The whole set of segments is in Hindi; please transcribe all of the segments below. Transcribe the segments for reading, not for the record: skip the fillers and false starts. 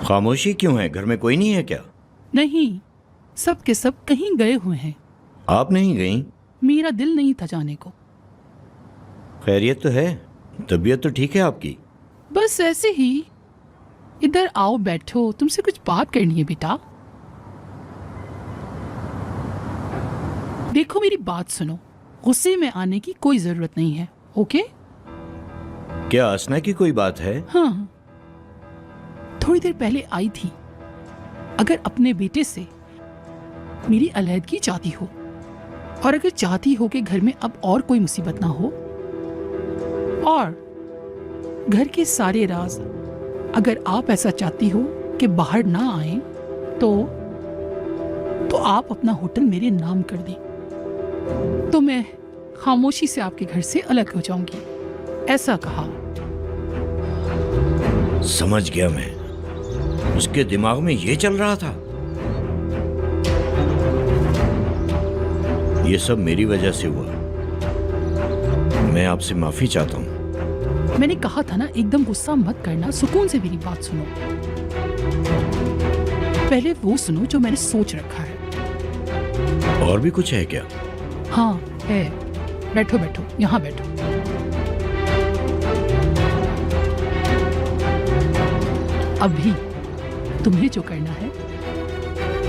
खामोशी क्यों है? घर में कोई नहीं है क्या? नहीं, सब के सब कहीं गए हुए हैं। आप नहीं गई? मेरा दिल नहीं था जाने को। खैरियत तो है? तबीयत तो ठीक है आपकी? बस ऐसे ही। इधर आओ, बैठो, तुमसे कुछ बात करनी है बेटा। देखो मेरी बात सुनो, गुस्से में आने की कोई जरूरत नहीं है, ओके? क्या हंसना की कोई बात है? हाँ, थोड़ी देर पहले आई थी। अगर अपने बेटे से मेरी अलहदगी चाहती हो, और अगर चाहती हो कि घर में अब और कोई मुसीबत ना हो, और घर के सारे राज अगर आप ऐसा चाहती हो कि बाहर ना आए, तो आप अपना होटल मेरे नाम कर दें, तो मैं खामोशी से आपके घर से अलग हो जाऊंगी, ऐसा कहा। समझ गया मैं। उसके दिमाग में ये चल रहा था। ये सब मेरी वजह से हुआ। मैं आपसे माफी चाहता हूं। मैंने कहा था ना, एकदम गुस्सा मत करना, सुकून से मेरी बात सुनो। पहले वो सुनो जो मैंने सोच रखा है। और भी कुछ है क्या? हाँ है, बैठो बैठो, यहाँ बैठो। अभी तुम्हें जो करना है,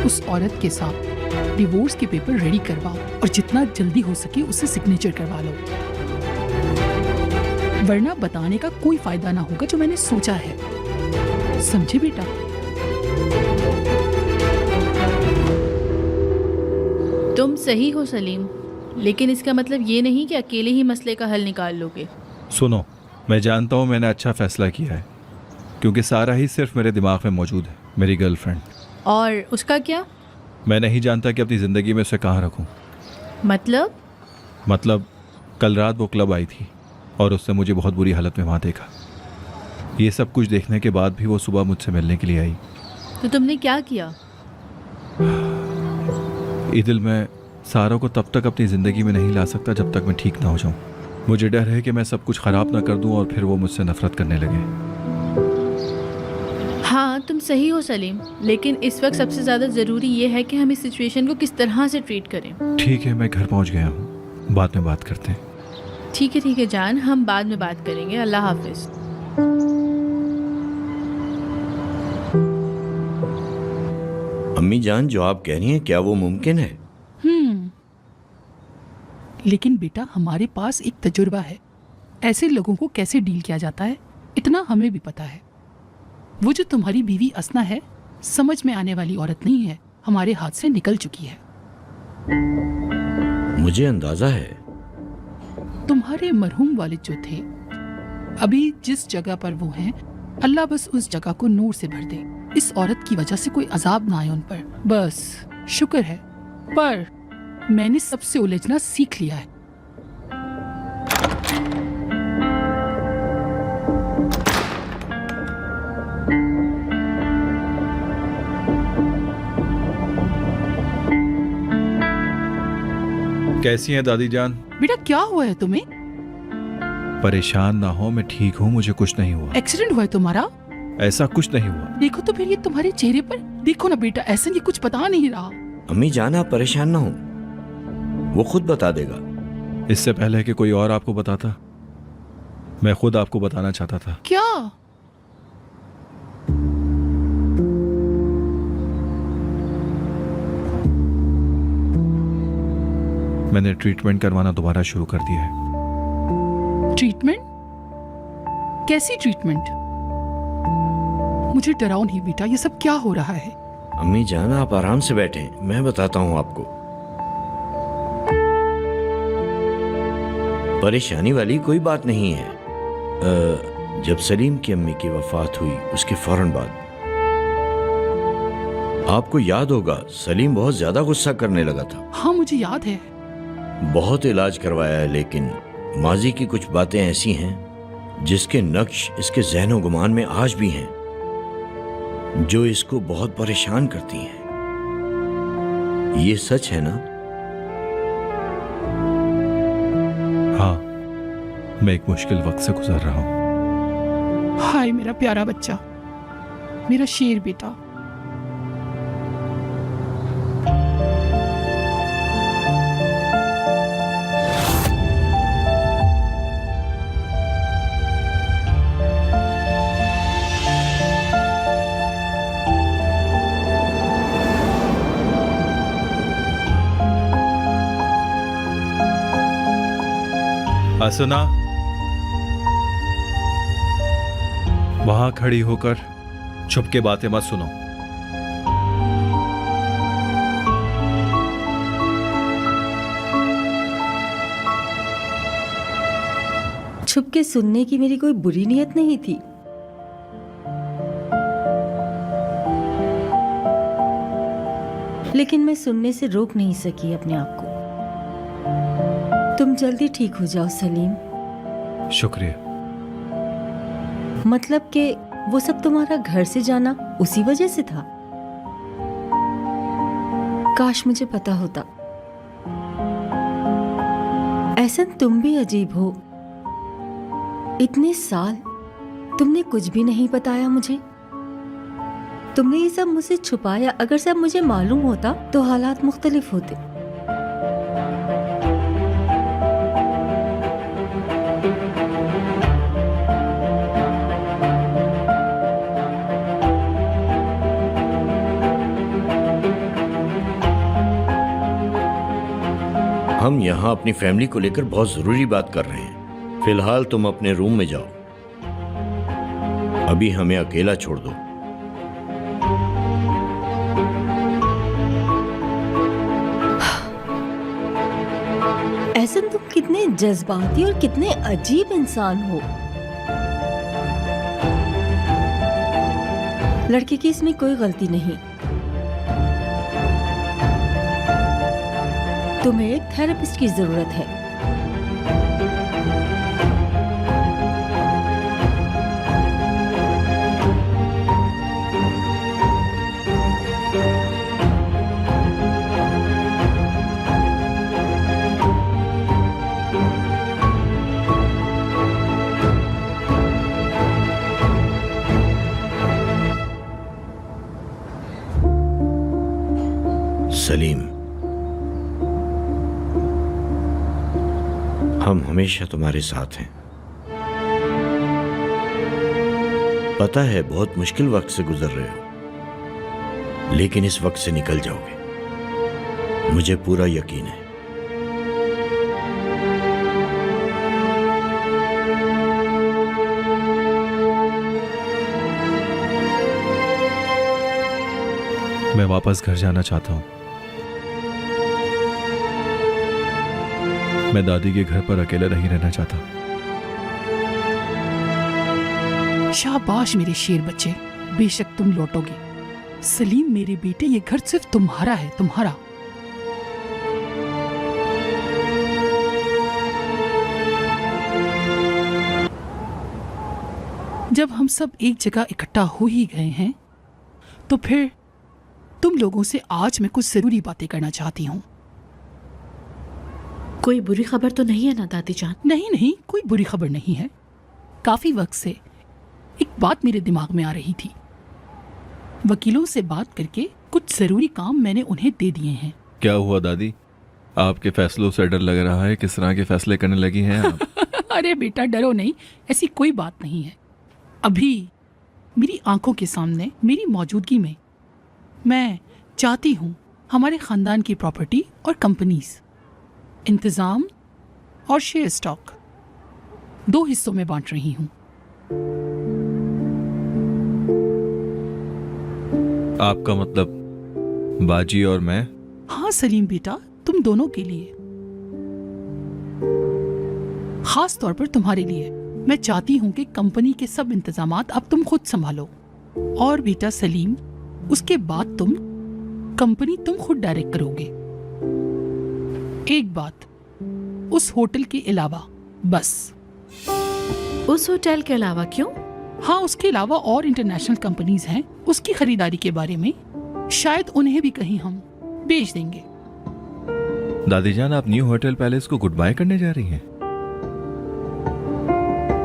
उस औरत के साथ डिवोर्स के पेपर रेडी करवाओ, और जितना जल्दी हो सके उससे सिग्नेचर करवा लो, वरना बताने का कोई फायदा ना होगा जो मैंने सोचा है। समझे बेटा? तुम सही हो सलीम, लेकिन इसका मतलब ये नहीं कि अकेले ही मसले का हल निकाल लोगे। सुनो, मैं जानता हूँ मैंने अच्छा फैसला किया है, क्योंकि सारा ही सिर्फ मेरे दिमाग में मौजूद है, मेरी गर्लफ्रेंड। और उसका क्या? मैं नहीं जानता कि अपनी ज़िंदगी में उसे कहाँ रखूँ। मतलब कल रात वो क्लब आई थी और उसने मुझे बहुत बुरी हालत में वहाँ देखा। ये सब कुछ देखने के बाद भी वो सुबह मुझसे मिलने के लिए आई। तो तुमने क्या किया? ईदिल, मैं सारा को तब तक अपनी ज़िंदगी में नहीं ला सकता जब तक मैं ठीक ना हो जाऊँ। मुझे डर है कि मैं सब कुछ ख़राब ना कर दूँ और फिर वो मुझसे नफरत करने लगे। हाँ, तुम सही हो सलीम, लेकिन इस वक्त सबसे ज़्यादा ज़रूरी ये है कि हम इस सिचुएशन को किस तरह से ट्रीट करें। ठीक है, मैं घर पहुँच गया हूँ, बाद में बात करते हैं। ठीक है जान, हम बाद में बात करेंगे। अल्लाह हाफिज। अम्मी जान, जो आप कह रही हैं, क्या वो मुमकिन है? लेकिन बेटा, हमारे पास एक तजुर्बा है, ऐसे लोगों को कैसे डील किया जाता है, इतना हमें भी पता है। वो जो तुम्हारी बीवी असना है, समझ में आने वाली औरत नहीं है, हमारे हाथ से निकल चुकी है। मुझे अंदाजा है। तुम्हारे मरहूम वालिद जो थे, अभी जिस जगह पर वो हैं, अल्लाह बस उस जगह को नूर से भर दे। इस औरत की वजह से कोई अजाब ना आए उन पर, बस शुक्र है। पर मैंने सबसे उलझना सीख लिया है। कैसी हैं दादी जान? बेटा क्या हुआ है तुम्हें? परेशान ना हो, मैं ठीक हूँ, मुझे कुछ नहीं हुआ। एक्सीडेंट हुआ है तुम्हारा? ऐसा कुछ नहीं हुआ। देखो तो फिर ये तुम्हारे चेहरे पर, देखो ना बेटा, ऐसा ये कुछ बता नहीं रहा। अम्मी जान, आप परेशान ना हो, वो खुद बता देगा। इससे पहले कि कोई और आपको बताता, मैं खुद आपको बताना चाहता था। क्या? मैंने ट्रीटमेंट करवाना दोबारा शुरू कर दिया है। ट्रीटमेंट? कैसी ट्रीटमेंट? मुझे डराओ नहीं बेटा, ये सब क्या हो रहा है? अम्मी जान, आप आराम से बैठें, मैं बताता हूँ आपको। परेशानी वाली कोई बात नहीं है। जब सलीम की अम्मी की वफात हुई, उसके फौरन बाद, आपको याद होगा, सलीम बहुत ज्यादा गुस्सा करने लगा था। हाँ मुझे याद है। बहुत इलाज करवाया है, लेकिन माजी की कुछ बातें ऐसी हैं जिसके नक्श इसके ज़हनो गुमान में आज भी हैं, जो इसको बहुत परेशान करती हैं। ये सच है ना? हाँ, मैं एक मुश्किल वक्त से गुजर रहा हूँ। हाय मेरा प्यारा बच्चा, मेरा शेर बेटा। असुना, वहां खड़ी होकर छुप के बातें मत सुनो। छुप के सुनने की मेरी कोई बुरी नीयत नहीं थी। लेकिन मैं सुनने से रोक नहीं सकी अपने आप को। तुम जल्दी ठीक हो जाओ सलीम। शुक्रिया। मतलब कि वो सब तुम्हारा घर से जाना उसी वजह से था? काश मुझे पता होता। एहसन, तुम भी अजीब हो। इतने साल तुमने कुछ भी नहीं बताया मुझे। तुमने ये सब मुझसे छुपाया। अगर सब मुझे मालूम होता तो हालात मुख्तलिफ होते। हम यहाँ अपनी फैमिली को लेकर बहुत जरूरी बात कर रहे हैं। फिलहाल तुम अपने रूम में जाओ, अभी हमें अकेला छोड़ दो। एहसन, तुम कितने जज्बाती और कितने अजीब इंसान हो। लड़के की इसमें कोई गलती नहीं। तुम्हें एक थेरेपिस्ट की जरूरत है। सलीम, हम हमेशा तुम्हारे साथ हैं। पता है बहुत मुश्किल वक्त से गुजर रहे हो, लेकिन इस वक्त से निकल जाओगे, मुझे पूरा यकीन है। मैं वापस घर जाना चाहता हूं। मैं दादी के घर पर अकेला नहीं रहना चाहता। शाबाश मेरे शेर बच्चे, बेशक तुम लौटोगे। सलीम मेरे बेटे, ये घर सिर्फ तुम्हारा है, तुम्हारा। जब हम सब एक जगह इकट्ठा हो ही गए हैं तो फिर तुम लोगों से आज मैं कुछ जरूरी बातें करना चाहती हूँ। कोई बुरी खबर तो नहीं है ना दादी जान? नहीं नहीं, कोई बुरी खबर नहीं है। काफी वक्त से एक बात मेरे दिमाग में आ रही थी। वकीलों से बात करके कुछ जरूरी काम मैंने उन्हें दे दिए हैं। क्या हुआ दादी? आपके फैसलों से डर लग रहा है। किस तरह के फैसले करने लगी हैं आप? अरे बेटा डरो नहीं, ऐसी कोई बात नहीं है। अभी मेरी आंखों के सामने मेरी मौजूदगी में मैं चाहती हूँ हमारे खानदान की प्रॉपर्टी और कंपनीज, इंतजाम और शेयर स्टॉक 2 हिस्सों में बांट रही हूँ। आपका मतलब बाजी और मैं? हाँ सलीम बेटा, तुम दोनों के लिए, खास तौर पर तुम्हारे लिए। मैं चाहती हूँ कि कंपनी के सब इंतजामात अब तुम खुद संभालो। और बेटा सलीम, उसके बाद कंपनी तुम खुद डायरेक्ट करोगे। एक बात, उस होटल के अलावा बस। उस होटल के अलावा क्यों? हाँ, उसके अलावा और इंटरनेशनल कंपनीज हैं, उसकी खरीदारी के बारे में शायद उन्हें भी कहीं हम बेच देंगे। दादी जान, आप न्यू होटल पैलेस को गुड बाय करने जा रही हैं?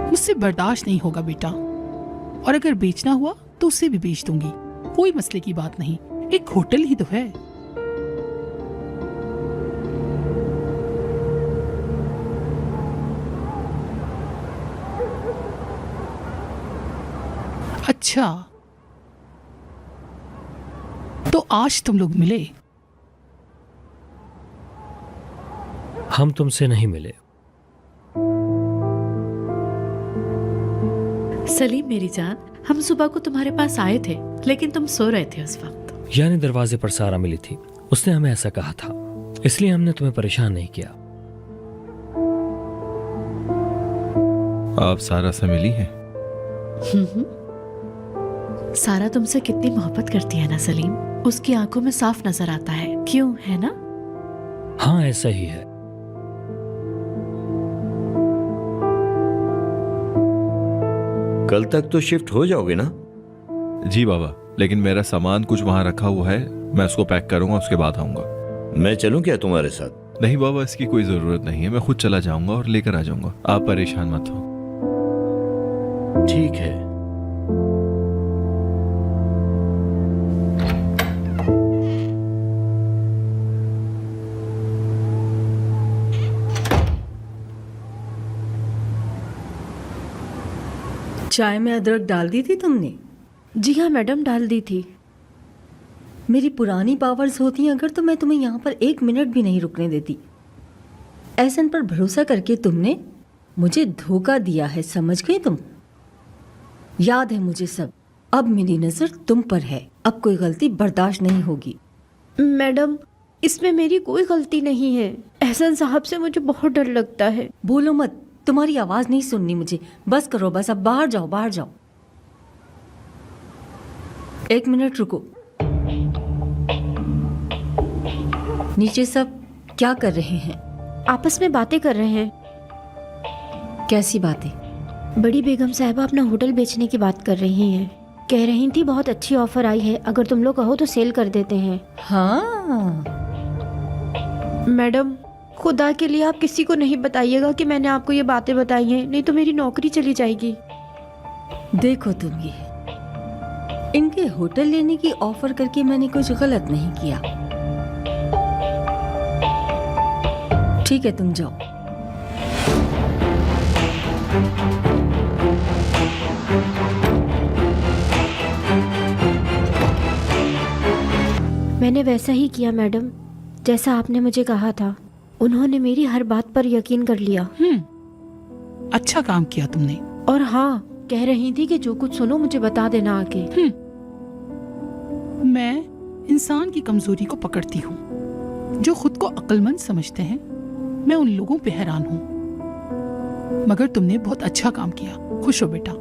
मुझसे बर्दाश्त नहीं होगा बेटा, और अगर बेचना हुआ तो उसे भी बेच दूंगी, कोई मसले की बात नहीं, एक होटल ही तो है। अच्छा, तो आज तुम लोग मिले? हम तुमसे नहीं मिले। सलीम मेरी जान, हम सुबह को तुम्हारे पास आए थे लेकिन तुम सो रहे थे उस वक्त। यानी दरवाजे पर सारा मिली थी, उसने हमें ऐसा कहा था, इसलिए हमने तुम्हें परेशान नहीं किया। आप सारा से मिली हैं? सारा तुमसे कितनी मोहब्बत करती है ना सलीम, उसकी आंखों में साफ नजर आता है, क्यों, है ना? हाँ ऐसा ही है। कल तक तो शिफ्ट हो जाओगे ना? जी बाबा, लेकिन मेरा सामान कुछ वहां रखा हुआ है, मैं उसको पैक करूंगा, उसके बाद आऊंगा। मैं चलूं क्या तुम्हारे साथ? नहीं बाबा, इसकी कोई जरूरत नहीं है, मैं खुद चला जाऊंगा और लेकर आ जाऊंगा, आप परेशान मत हो। ठीक है। चाय में अदरक डाल दी थी तुमने? जी हाँ मैडम, डाल दी थी। मेरी पुरानी पावर्स होती अगर तो मैं तुम्हें यहाँ पर 1 मिनट भी नहीं रुकने देती। ऐसन पर भरोसा करके तुमने मुझे धोखा दिया है, समझ गई तुम? याद है मुझे सब। अब मेरी नजर तुम पर है, अब कोई गलती बर्दाश्त नहीं होगी। मैडम, इसमें मेरी कोई गलती नहीं है। एहसन साहब से मुझे बहुत डर लगता है। बोलो मत, तुम्हारी आवाज नहीं सुननी मुझे। बस करो, बस अब बाहर जाओ, बाहर जाओ। 1 मिनट रुको। नीचे सब क्या कर रहे हैं? आपस में बातें कर रहे हैं। कैसी बातें? बड़ी बेगम साहिबा अपना होटल बेचने की बात कर रही हैं। कह रही थी बहुत अच्छी ऑफर आई है, अगर तुम लोग कहो तो सेल कर देते हैं। हाँ, मैडम खुदा के लिए आप किसी को नहीं बताइएगा कि मैंने आपको ये बातें बताई हैं, नहीं तो मेरी नौकरी चली जाएगी। देखो तुम, ये इनके होटल लेने की ऑफर करके मैंने कुछ गलत नहीं किया। ठीक है, तुम जाओ। मैंने वैसा ही किया मैडम, जैसा आपने मुझे कहा था। उन्होंने मेरी हर बात पर यकीन कर लिया। अच्छा काम किया तुमने। और हाँ, कह रही थी कि जो कुछ सुनो मुझे बता देना आके। मैं इंसान की कमजोरी को पकड़ती हूँ। जो खुद को अक्लमंद समझते हैं, मैं उन लोगों पे हैरान हूँ। मगर तुमने बहुत अच्छा काम किया। खुश हो बेटा,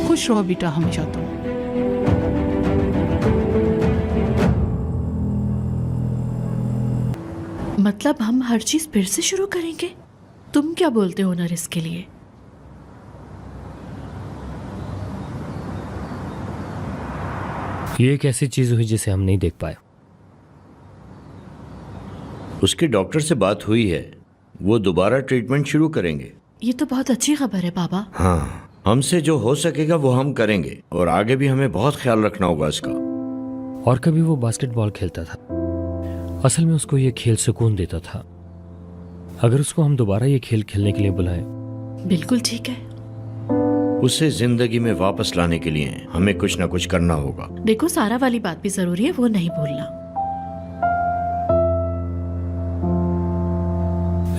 खुश रहो बेटा हमेशा तुम। मतलब हम हर चीज फिर से शुरू करेंगे? तुम क्या बोलते हो नर इसके लिए? ये एक ऐसी चीज हुई जिसे हम नहीं देख पाए। उसके डॉक्टर से बात हुई है, वो दोबारा ट्रीटमेंट शुरू करेंगे। ये तो बहुत अच्छी खबर है बाबा। हाँ, हमसे जो हो सकेगा वो हम करेंगे, और आगे भी हमें बहुत ख्याल रखना होगा इसका। और कभी वो बास्केटबॉल खेलता था, असल में उसको ये खेल सुकून देता था। अगर उसको हम दोबारा ये खेल खेलने के लिए बुलाएं। बिल्कुल ठीक है। उसे जिंदगी में वापस लाने के लिए हमें कुछ ना कुछ करना होगा। देखो, सारा वाली बात भी जरूरी है, वो नहीं भूलना।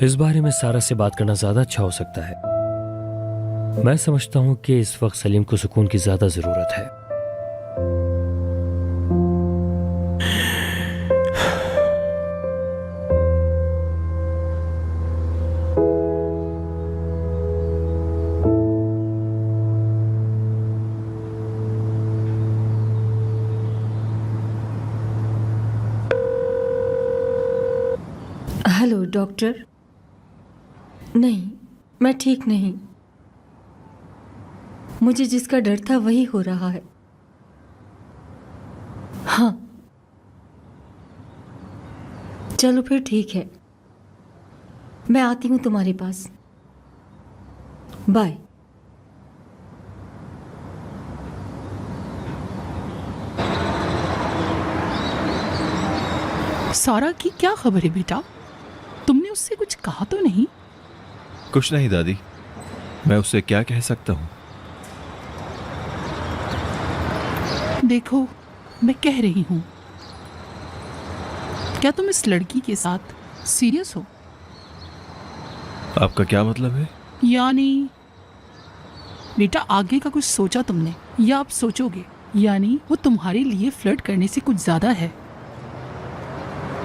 इस बारे में सारा से बात करना ज्यादा अच्छा हो सकता है। मैं समझता हूं कि इस वक्त सलीम को सुकून की ज्यादा जरूरत है। Hello doctor. नहीं, मैं ठीक नहीं। मुझे जिसका डर था वही हो रहा है। हाँ, चलो फिर ठीक है, मैं आती हूँ तुम्हारे पास। बाय। सारा की क्या खबर है बेटा? तुमने उससे कुछ कहा तो नहीं? कुछ नहीं दादी, मैं उससे क्या कह सकता हूँ। देखो, मैं कह रही हूँ, क्या तुम इस लड़की के साथ सीरियस हो? आपका क्या मतलब है? यानी बेटा, आगे का कुछ सोचा तुमने या आप सोचोगे? यानी वो तुम्हारे लिए फ्लर्ट करने से कुछ ज्यादा है।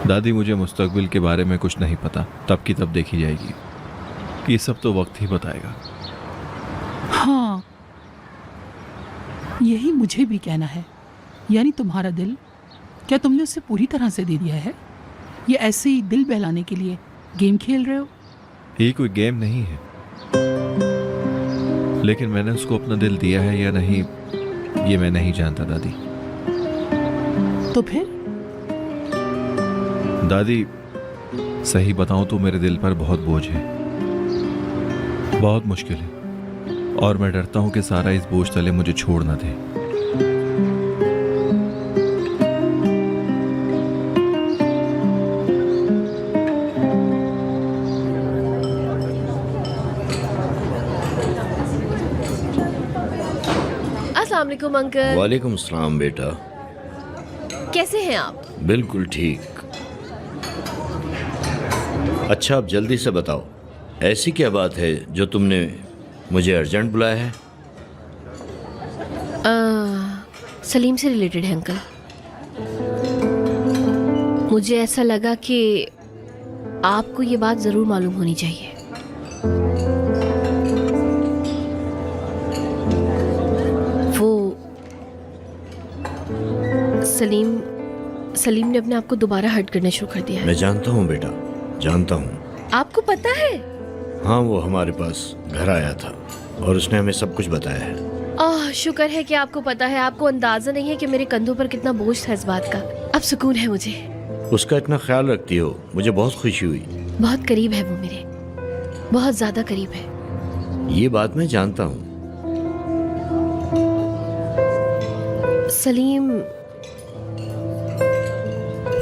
दादी, मुझे मुस्तकबिल के बारे में कुछ नहीं पता, तब की तब देखी जाएगी। ये सब तो वक्त ही बताएगा। हाँ, यही मुझे भी कहना है। यानी तुम्हारा दिल, क्या तुमने उसे पूरी तरह से दे दिया है या ऐसे ही दिल बहलाने के लिए गेम खेल रहे हो? ये कोई गेम नहीं है, लेकिन मैंने उसको अपना दिल दिया है या नहीं, ये मैं नहीं जानता दादी। तो फिर? दादी, सही बताऊं तो मेरे दिल पर बहुत बोझ है, बहुत मुश्किल है, और मैं डरता हूं कि सारा इस बोझ तले मुझे छोड़ ना दे। अस्सलाम वालेकुम अंकल। वालेकुम सलाम बेटा। कैसे हैं आप? बिल्कुल ठीक। अच्छा, अब जल्दी से बताओ, ऐसी क्या बात है जो तुमने मुझे अर्जेंट बुलाया है? सलीम से रिलेटेड है अंकल। मुझे ऐसा लगा कि आपको ये बात ज़रूर मालूम होनी चाहिए। वो सलीम ने अपने आप को दोबारा हर्ट करना शुरू कर दिया है। मैं जानता हूँ बेटा, जानता हूँ। आपको पता है? हाँ, वो हमारे पास घर आया था और उसने हमें सब कुछ बताया है। शुक्र है कि आपको पता है। आपको अंदाजा नहीं है कि मेरे कंधों पर कितना बोझ था इस बात का। अब सुकून है मुझे। उसका इतना ख्याल रखती हो, मुझे बहुत खुशी हुई। बहुत करीब है वो मेरे, बहुत ज्यादा करीब है। ये बात मैं जानता हूँ। सलीम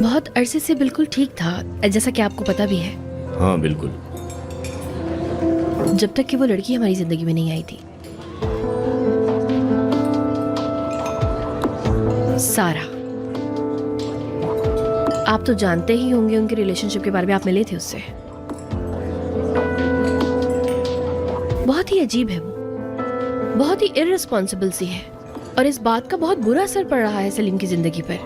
बहुत अरसे से बिल्कुल ठीक था, जैसा कि आपको पता भी है। हाँ बिल्कुल। जब तक कि वो लड़की हमारी जिंदगी में नहीं आई थी, सारा। आप तो जानते ही होंगे उनके रिलेशनशिप के बारे में, आप मिले थे उससे। बहुत ही अजीब है वो, बहुत ही इररिस्पॉन्सिबल सी है, और इस बात का बहुत बुरा असर पड़ रहा है सलीम की जिंदगी पर।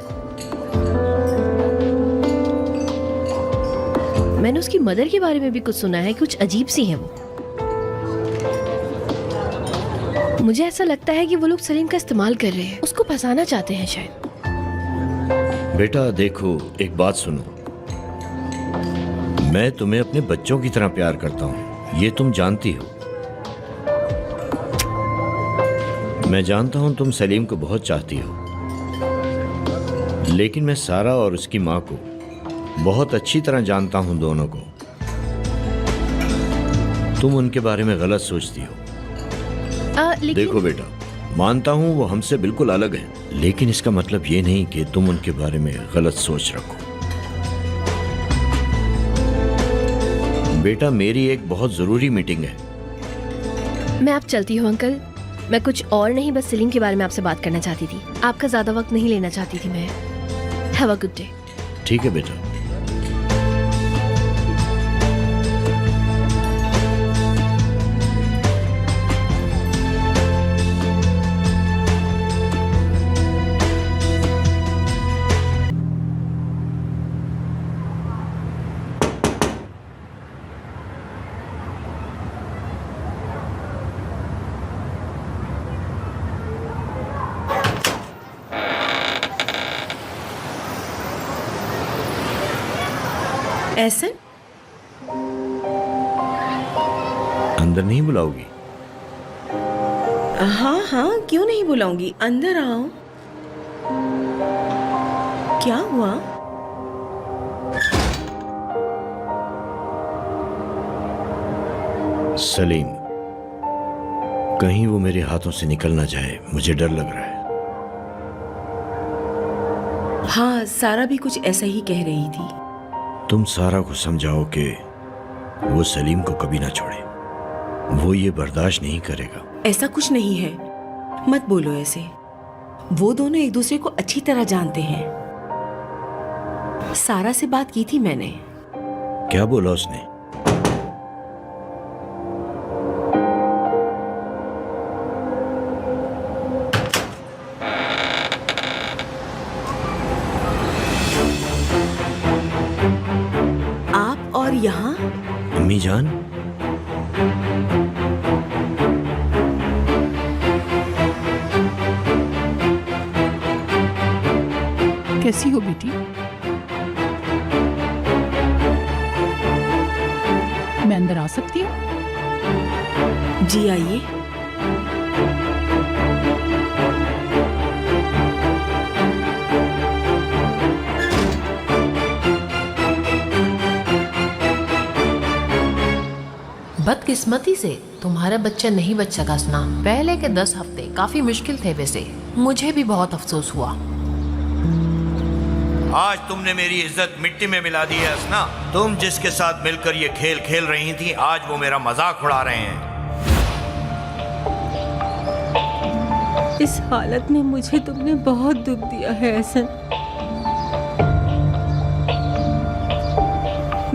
मैंने उसकी मदर के बारे में भी कुछ सुना है, कुछ अजीब सी है वो। मुझे ऐसा लगता है कि वो लोग सलीम का इस्तेमाल कर रहे हैं, उसको फंसाना चाहते हैं शायद। बेटा देखो, एक बात सुनो, मैं तुम्हें अपने बच्चों की तरह प्यार करता हूँ, ये तुम जानती हो। मैं जानता हूँ तुम सलीम को बहुत चाहती हो, लेकिन मैं सारा और उसकी माँ को बहुत अच्छी तरह जानता हूँ दोनों को। तुम उनके बारे में गलत सोचती हो। देखो बेटा, मानता हूँ वो हमसे बिल्कुल अलग हैं, लेकिन इसका मतलब ये नहीं कि तुम उनके बारे में गलत सोच रखो। बेटा, मेरी एक बहुत जरूरी मीटिंग है। मैं आप चलती हूँ अंकल। मैं कुछ और नहीं, बस सलीम के बारे में आपसे बात करना चाहती थी। आपका ज्यादा वक्त नहीं लेना चाहती थी मैं। Have a good day. ठीक है बेटा। ऐसे अंदर नहीं बुलाओगी? हाँ हाँ, क्यों नहीं बुलाऊंगी, अंदर आओ। क्या हुआ? सलीम, कहीं वो मेरे हाथों से निकल ना जाए, मुझे डर लग रहा है। हाँ, सारा भी कुछ ऐसा ही कह रही थी। तुम सारा को समझाओ कि वो सलीम को कभी ना छोड़े। वो ये बर्दाश्त नहीं करेगा। ऐसा कुछ नहीं है, मत बोलो ऐसे। वो दोनों एक दूसरे को अच्छी तरह जानते हैं। सारा से बात की थी मैंने। क्या बोला उसने? आप और यहाँ? अम्मी जान, कैसी हो बेटी? मैं अंदर आ सकती हूँ? जी आइए। बदकिस्मती से तुम्हारा बच्चा नहीं बच सका सना। पहले के 10 हफ्ते काफी मुश्किल थे। वैसे मुझे भी बहुत अफसोस हुआ। आज तुमने मेरी इज्जत मिट्टी में मिला दी है असना। तुम जिसके साथ मिलकर ये खेल खेल रही थी, आज वो मेरा मजाक उड़ा रहे हैं। इस हालत में मुझे तुमने बहुत दुख दिया है एहसन।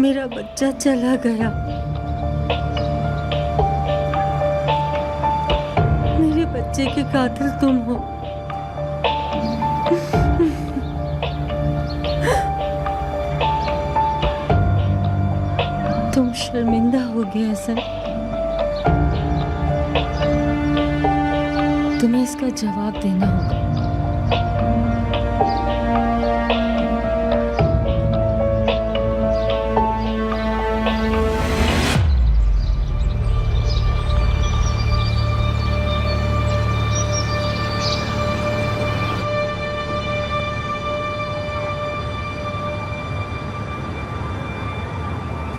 मेरा बच्चा चला गया। मेरे बच्चे के कातिल तुम हो। तुम शर्मिंदा हो गए एहसन। तुम्हें इसका जवाब देना होगा।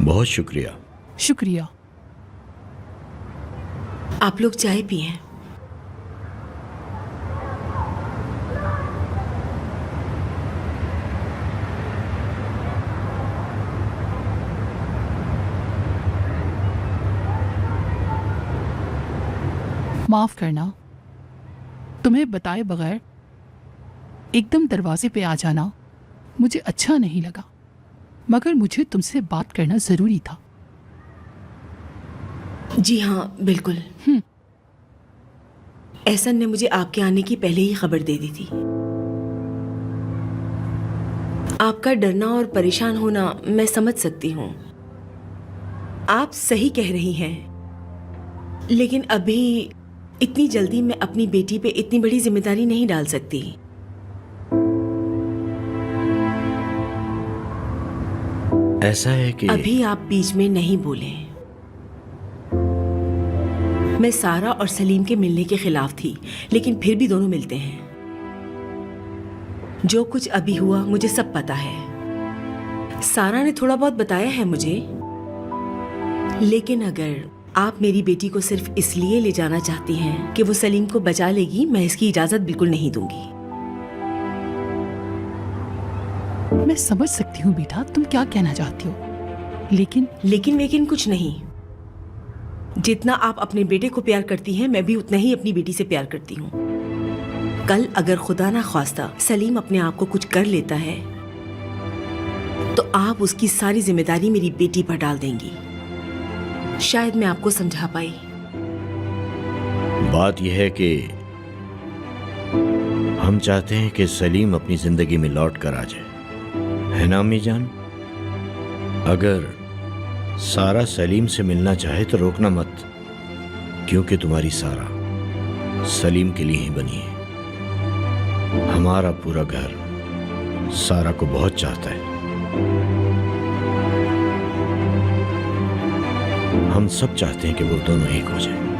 बहुत शुक्रिया। शुक्रिया। आप लोग चाय पिए। माफ करना, तुम्हें बताए बगैर एकदम दरवाजे पे आ जाना मुझे अच्छा नहीं लगा, मगर मुझे तुमसे बात करना जरूरी था। जी हाँ, बिल्कुल। एहसन ने मुझे आपके आने की पहले ही खबर दे दी थी। आपका डरना और परेशान होना मैं समझ सकती हूँ। आप सही कह रही हैं, लेकिन अभी इतनी जल्दी मैं अपनी बेटी पे इतनी बड़ी जिम्मेदारी नहीं डाल सकती। ऐसा है कि अभी आप बीच में नहीं बोले। मैं सारा और सलीम के मिलने के खिलाफ थी, लेकिन फिर भी दोनों मिलते हैं। जो कुछ अभी हुआ मुझे सब पता है। सारा ने थोड़ा बहुत बताया है मुझे, लेकिन अगर आप मेरी बेटी को सिर्फ इसलिए ले जाना चाहती हैं कि वो सलीम को बचा लेगी, मैं इसकी इजाजत बिल्कुल नहीं दूंगी। मैं समझ सकती हूँ बेटा, तुम क्या कहना चाहती हो, लेकिन कुछ नहीं। जितना आप अपने बेटे को प्यार करती हैं, मैं भी उतना ही अपनी बेटी से प्यार करती हूँ। कल अगर खुदा ना ख्वास्ता सलीम अपने आप को कुछ कर लेता है, तो आप उसकी सारी जिम्मेदारी मेरी बेटी पर डाल देंगी। शायद मैं आपको समझा पाई। बात यह है कि हम चाहते हैं कि सलीम अपनी जिंदगी में लौट कर आ जाए, है ना अम्मी जान? अगर सारा सलीम से मिलना चाहे तो रोकना मत, क्योंकि तुम्हारी सारा सलीम के लिए ही बनी है। हमारा पूरा घर सारा को बहुत चाहता है। हम सब चाहते हैं कि वो दोनों एक हो जाए।